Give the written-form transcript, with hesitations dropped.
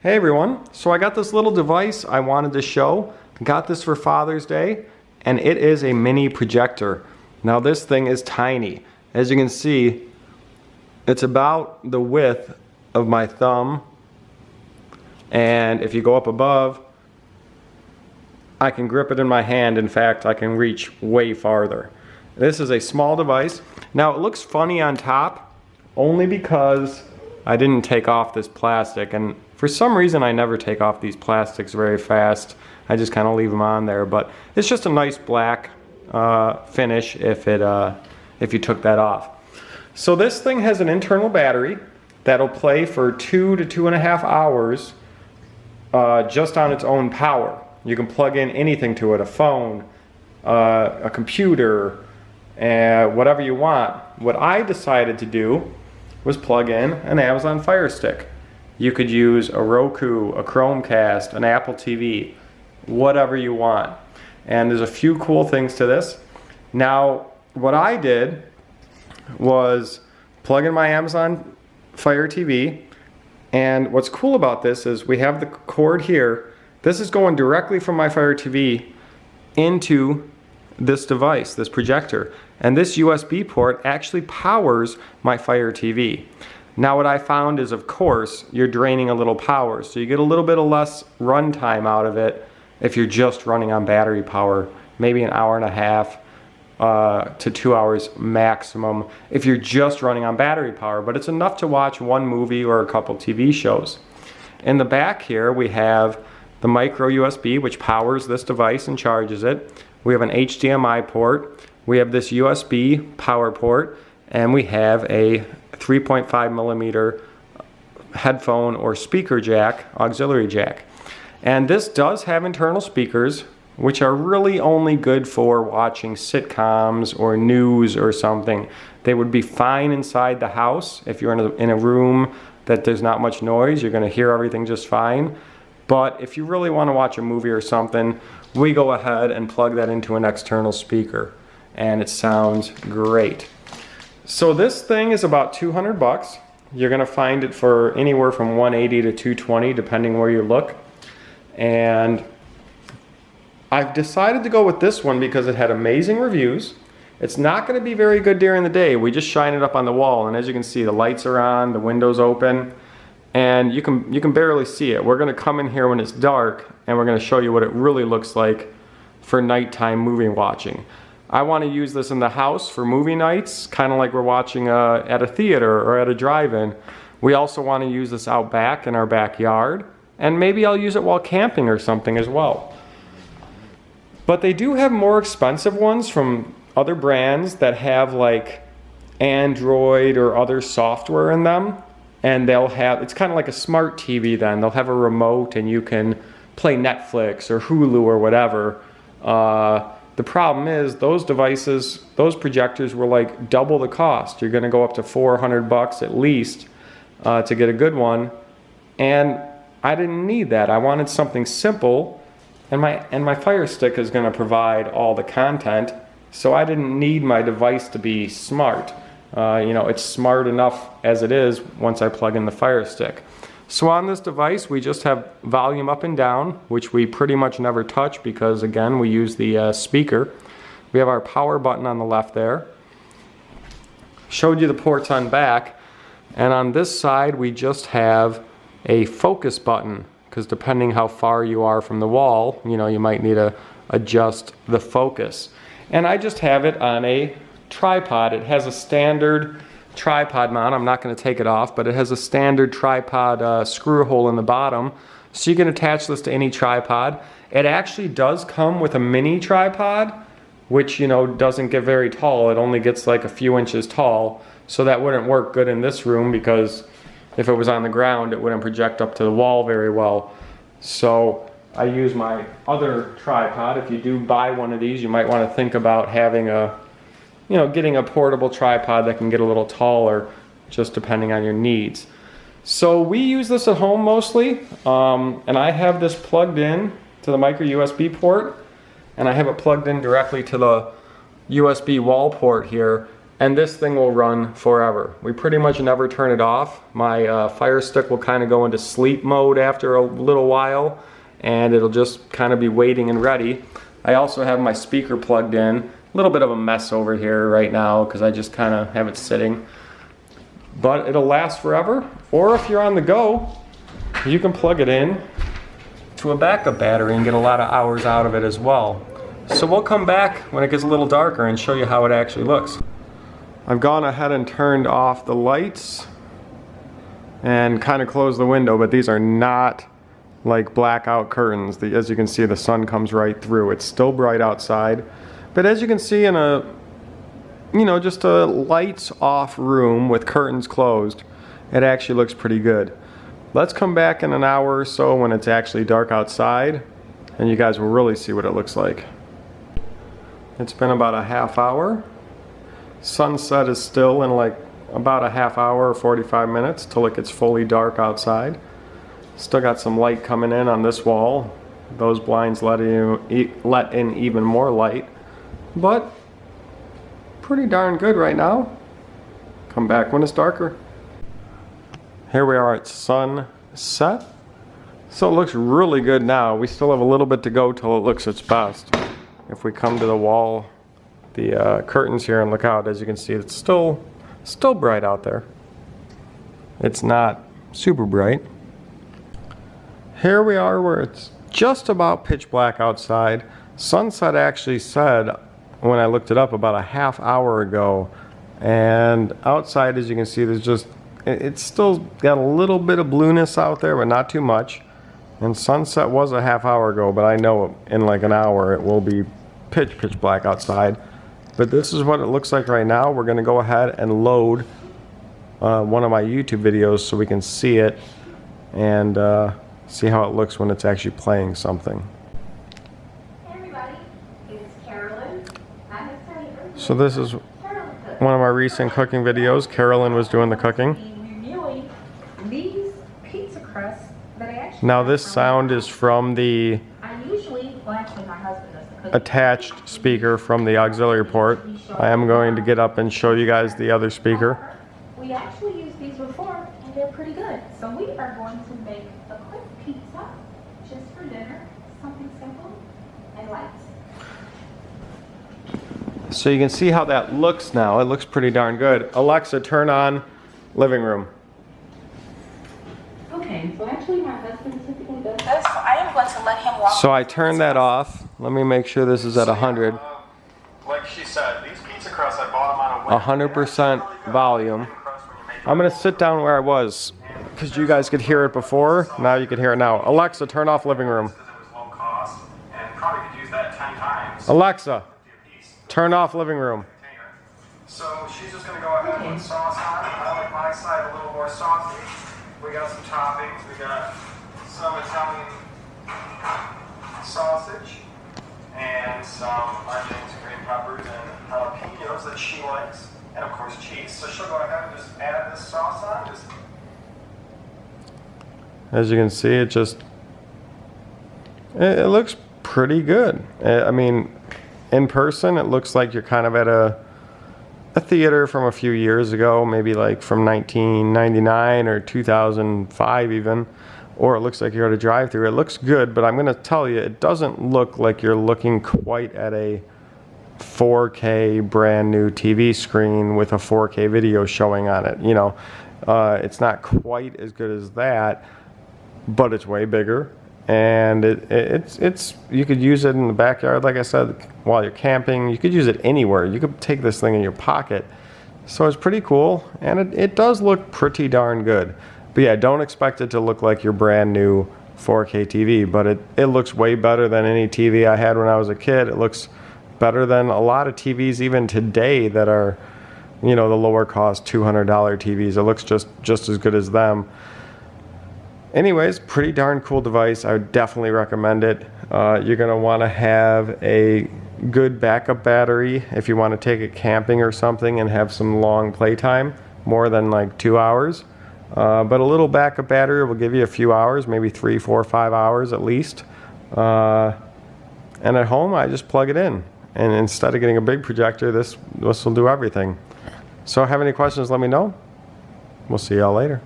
Hey everyone, so I got this little device I wanted to show. Got this for Father's Day, and it is a mini projector. Now this thing is tiny. As you can see, it's about the width of my thumb, and if you go up above, I can grip it in my hand. In fact, I can reach way farther. This is a small device. Now it looks funny on top, only because I didn't take off this plastic, and for some reason I never take off these plastics very fast. I just kind of leave them on there, but it's just a nice black finish if you took that off. So this thing has an internal battery that'll play for 2 to 2.5 hours just on its own power. You can plug in anything to it, a phone, a computer, whatever you want. What I decided to do was plug in an Amazon Fire Stick. You could use a Roku, a Chromecast, an Apple TV, whatever you want. And there's a few cool things to this. Now, what I did was plug in my Amazon Fire TV, and what's cool about this is we have the cord here. This is going directly from my Fire TV into this device, this projector. And this USB port actually powers my Fire TV. Now what I found is, of course, you're draining a little power, so you get a little bit of less runtime out of it if you're just running on battery power, maybe an hour and a half to 2 hours maximum if you're just running on battery power, but it's enough to watch one movie or a couple TV shows. In the back here we have the micro USB, which powers this device and charges it. We have an HDMI port, we have this USB power port, and we have a 3.5 millimeter headphone or speaker jack, auxiliary jack. And this does have internal speakers, which are really only good for watching sitcoms or news or something. They would be fine inside the house. If you're in a room that there's not much noise, you're going to hear everything just fine. But if you really want to watch a movie or something, we go ahead and plug that into an external speaker, and it sounds great. So this thing is about 200 bucks. You're gonna find it for anywhere from 180 to 220 depending where you look. And I've decided to go with this one because it had amazing reviews. It's not gonna be very good during the day. We just shine it up on the wall, and as you can see, the lights are on, the window's open, and you can barely see it. We're gonna come in here when it's dark, and we're gonna show you what it really looks like for nighttime movie watching. I want to use this in the house for movie nights, kind of like we're watching at a theater or at a drive-in. We also want to use this out back in our backyard, and maybe I'll use it while camping or something as well. But they do have more expensive ones from other brands that have like Android or other software in them, and they'll have, it's kind of like a smart TV then. They'll have a remote and you can play Netflix or Hulu or whatever. The problem is those devices, those projectors were like double the cost. You're gonna go up to 400 bucks at least to get a good one. And I didn't need that. I wanted something simple, and my Fire Stick is gonna provide all the content, so I didn't need my device to be smart. You know, it's smart enough as it is once I plug in the Fire Stick. So on this device, we just have volume up and down, which we pretty much never touch because, again, we use the speaker. We have our power button on the left there. Showed you the ports on back. And on this side, we just have a focus button, because depending how far you are from the wall, you know, you might need to adjust the focus. And I just have it on a tripod. It has a standard tripod mount. I'm not going to take it off, but it has a standard tripod screw hole in the bottom, so you can attach this to any tripod. It actually does come with a mini tripod, which, you know, doesn't get very tall. It only gets like a few inches tall, so that wouldn't work good in this room because if it was on the ground it wouldn't project up to the wall very well. So I use my other tripod. If you do buy one of these, you might want to think about having getting a portable tripod that can get a little taller, just depending on your needs. So we use this at home mostly, and I have this plugged in to the micro USB port, and I have it plugged in directly to the USB wall port here. and this thing will run forever. We pretty much never turn it off. My Fire Stick will kind of go into sleep mode after a little while, and it'll just kind of be waiting and ready. I also have my speaker plugged in. A little bit of a mess over here right now because I just kind of have it sitting. But it'll last forever. Or if you're on the go, you can plug it in to a backup battery and get a lot of hours out of it as well. So we'll come back when it gets a little darker and show you how it actually looks. I've gone ahead and turned off the lights and kind of closed the window, but these are not like blackout curtains. As you can see, the sun comes right through. It's still bright outside, but as you can see, in a, you know, just a lights off room with curtains closed, it actually looks pretty good. Let's come back in an hour or so when it's actually dark outside, and you guys will really see what it looks like. It's been about a half hour. Sunset is still in like about a half hour or 45 minutes till it gets fully dark outside. Still got some light coming in on this wall. Those blinds let in even more light, but pretty darn good right now. Come back when it's darker. Here we are at sunset. So it looks really good now. We still have a little bit to go till it looks its best. If we come to the wall, the curtains here, and look out, as you can see, it's still bright out there. It's not super bright. Here we are where it's just about pitch black outside. Sunset actually said, when I looked it up about a half hour ago, and outside, as you can see, there's just, it's still got a little bit of blueness out there, but not too much. And sunset was a half hour ago, but I know in like an hour it will be pitch black outside. But this is what it looks like right now. We're gonna go ahead and load one of my YouTube videos so we can see it and see how it looks when it's actually playing something. Hey everybody, it's Carolyn. I'm excited. So this is one of my recent cooking videos. Carolyn was doing the cooking. Reviewing these pizza crusts that I actually Now this sound is from the actually my husband does the cooking. attached speaker from the auxiliary port. I am going to get up and show you guys the other speaker. We actually used these before and they're pretty good. So we are going to make a quick pizza just for dinner. Something simple and light. So you can see how that looks now. It looks pretty darn good. Alexa, turn on living room. Okay, so actually my husband typically does this. So I am going to let him walk. So I turned that off. Let me make sure this is at 100. Like she said, these pizza crusts, I bought them on a whim. 100% volume. I'm gonna sit down where I was because you guys could hear it before. Now you can hear it now. Alexa, turn off living room. Alexa, turn off living room. So she's just gonna go ahead and put sauce on. I like my side a little more saucy. We got some toppings. We got some Italian sausage and some onions, green peppers, and jalapenos that she likes, and of course cheese. So she'll go ahead and just add this sauce on. As you can see, it looks pretty good. I mean, in person, it looks like you're kind of at a theater from a few years ago, maybe like from 1999 or 2005 even, or it looks like you're at a drive-thru. It looks good, but I'm going to tell you, it doesn't look like you're looking quite at a 4K brand new TV screen with a 4K video showing on it. You know, it's not quite as good as that, but it's way bigger. And it's you could use it in the backyard, like I said, while you're camping. You could use it anywhere. You could take this thing in your pocket. So it's pretty cool, and it does look pretty darn good. But yeah, don't expect it to look like your brand new 4K TV, but it looks way better than any TV I had when I was a kid. It looks better than a lot of TVs even today that are, you know, the lower cost $200 TVs. It looks just as good as them. Anyways, pretty darn cool device. I would definitely recommend it. You're going to want to have a good backup battery if you want to take it camping or something and have some long playtime, more than like 2 hours. But a little backup battery will give you a few hours, maybe 3, 4, 5 hours at least. And at home, I just plug it in. And instead of getting a big projector, this will do everything. So have any questions, let me know. We'll see y'all later.